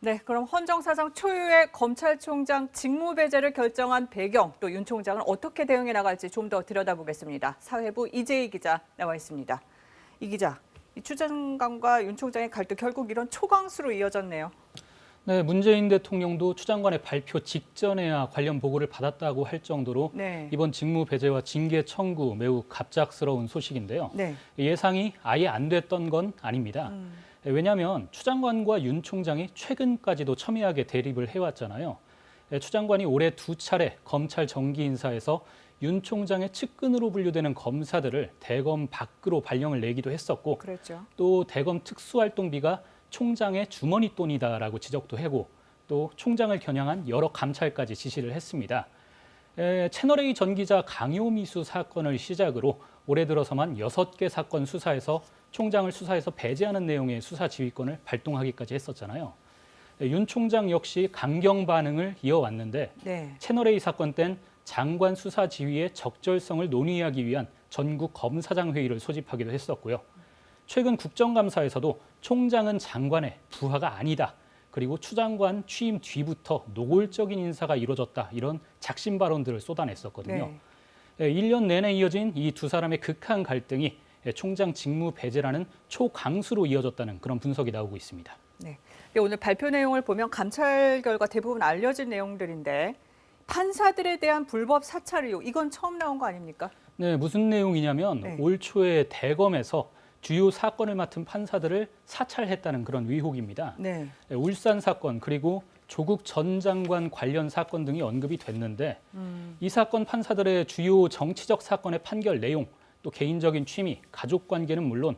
네, 그럼 헌정 사상 초유의 검찰총장 직무배제를 결정한 배경, 또 윤 총장은 어떻게 대응해 나갈지 좀 더 들여다보겠습니다. 사회부 이재희 기자 나와 있습니다. 이 기자, 추 장관과 윤 총장의 갈등 결국 이런 초강수로 이어졌네요. 네, 문재인 대통령도 추 장관의 발표 직전에야 관련 보고를 받았다고 할 정도로 네. 이번 직무 배제와 징계 청구 매우 갑작스러운 소식인데요. 네. 예상이 아예 안 됐던 건 아닙니다. 왜냐하면 추 장관과 윤 총장이 최근까지도 첨예하게 대립을 해왔잖아요. 추 장관이 올해 2차례 검찰 정기 인사에서 윤 총장의 측근으로 분류되는 검사들을 대검 밖으로 발령을 내기도 했었고, 그랬죠. 또 대검 특수활동비가 총장의 주머니 돈이다라고 지적도 하고, 또 총장을 겨냥한 여러 감찰까지 지시를 했습니다. 채널A 전 기자 강요미수 사건을 시작으로 올해 들어서만 6개 사건 수사에서 총장을 수사해서 배제하는 내용의 수사 지휘권을 발동하기까지 했었잖아요. 윤 총장 역시 강경 반응을 이어왔는데 네. 채널A 사건 땐 장관 수사 지휘의 적절성을 논의하기 위한 전국 검사장 회의를 소집하기도 했었고요. 최근 국정감사에서도 총장은 장관의 부하가 아니다. 그리고 추 장관 취임 뒤부터 노골적인 인사가 이루어졌다. 이런 작심 발언들을 쏟아냈었거든요. 네. 1년 내내 이어진 이 두 사람의 극한 갈등이 총장 직무 배제라는 초강수로 이어졌다는 그런 분석이 나오고 있습니다. 네. 오늘 발표 내용을 보면 감찰 결과 대부분 알려진 내용들인데 판사들에 대한 불법 사찰 의혹, 이건 처음 나온 거 아닙니까? 네, 무슨 내용이냐면 네. 올 초에 대검에서 주요 사건을 맡은 판사들을 사찰했다는 그런 의혹입니다. 네. 울산 사건 그리고 조국 전 장관 관련 사건 등이 언급이 됐는데 이 사건 판사들의 주요 정치적 사건의 판결 내용, 또 개인적인 취미, 가족 관계는 물론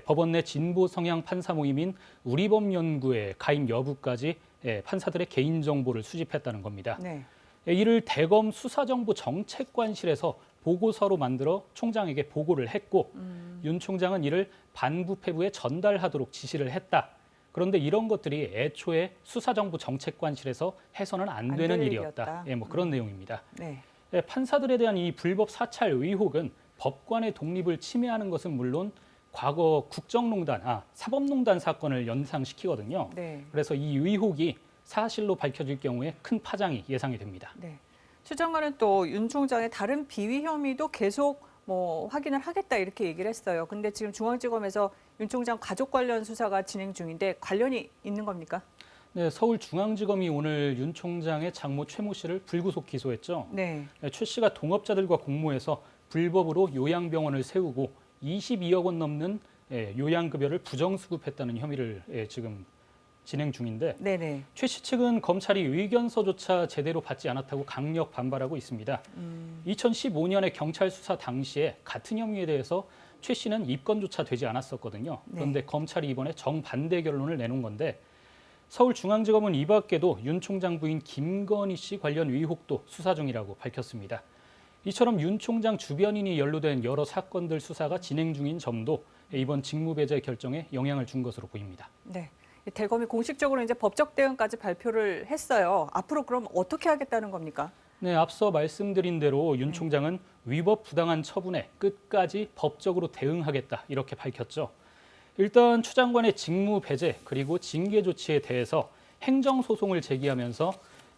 법원 내 진보 성향 판사 모임인 우리법연구의 가입 여부까지 판사들의 개인 정보를 수집했다는 겁니다. 네. 이를 대검 수사정보정책관실에서 보고서로 만들어 총장에게 보고를 했고 윤 총장은 이를 반부패부에 전달하도록 지시를 했다. 그런데 이런 것들이 애초에 수사정보정책관실에서 해서는 안 되는 일이었다. 뭐 그런 내용입니다. 네. 판사들에 대한 이 불법 사찰 의혹은 법관의 독립을 침해하는 것은 물론 과거 사법농단 사건을 연상시키거든요. 네. 그래서 이 의혹이 사실로 밝혀질 경우에 큰 파장이 예상이 됩니다. 네. 추 장관은 또 윤 총장의 다른 비위 혐의도 계속 확인을 하겠다 이렇게 얘기를 했어요. 근데 지금 중앙지검에서 윤 총장 가족 관련 수사가 진행 중인데 관련이 있는 겁니까? 네, 서울중앙지검이 오늘 윤 총장의 장모 최모 씨를 불구속 기소했죠. 네. 최 씨가 동업자들과 공모해서 불법으로 요양병원을 세우고 22억 원 넘는 요양급여를 부정수급했다는 혐의를 지금 진행 중인데 네네. 최 씨 측은 검찰이 의견서조차 제대로 받지 않았다고 강력 반발하고 있습니다. 2015년에 경찰 수사 당시에 같은 혐의에 대해서 최 씨는 입건조차 되지 않았었거든요. 그런데 네. 검찰이 이번에 정반대 결론을 내놓은 건데 서울중앙지검은 이 밖에도 윤 총장 부인 김건희 씨 관련 의혹도 수사 중이라고 밝혔습니다. 이처럼 윤 총장 주변인이 연루된 여러 사건들 수사가 진행 중인 점도 이번 직무배제 결정에 영향을 준 것으로 보입니다. 네. 대검이 공식적으로 이제 법적 대응까지 발표를 했어요. 앞으로 그럼 어떻게 하겠다는 겁니까? 네, 앞서 말씀드린 대로 윤 총장은 위법 부당한 처분에 끝까지 법적으로 대응하겠다 이렇게 밝혔죠. 일단 추 장관의 직무 배제 그리고 징계 조치에 대해서 행정소송을 제기하면서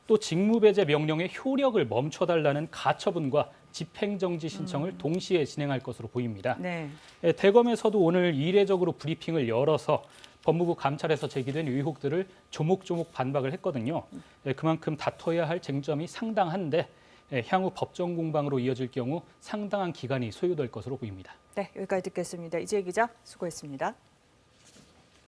또 직무 배제 명령의 효력을 멈춰달라는 가처분과 집행정지 신청을 동시에 진행할 것으로 보입니다. 네. 대검에서도 오늘 이례적으로 브리핑을 열어서 법무부 감찰에서 제기된 의혹들을 조목조목 반박을 했거든요. 그만큼 다퉈야 할 쟁점이 상당한데 향후 법정 공방으로 이어질 경우 상당한 기간이 소요될 것으로 보입니다. 네, 여기까지 듣겠습니다. 이재희 기자 수고했습니다.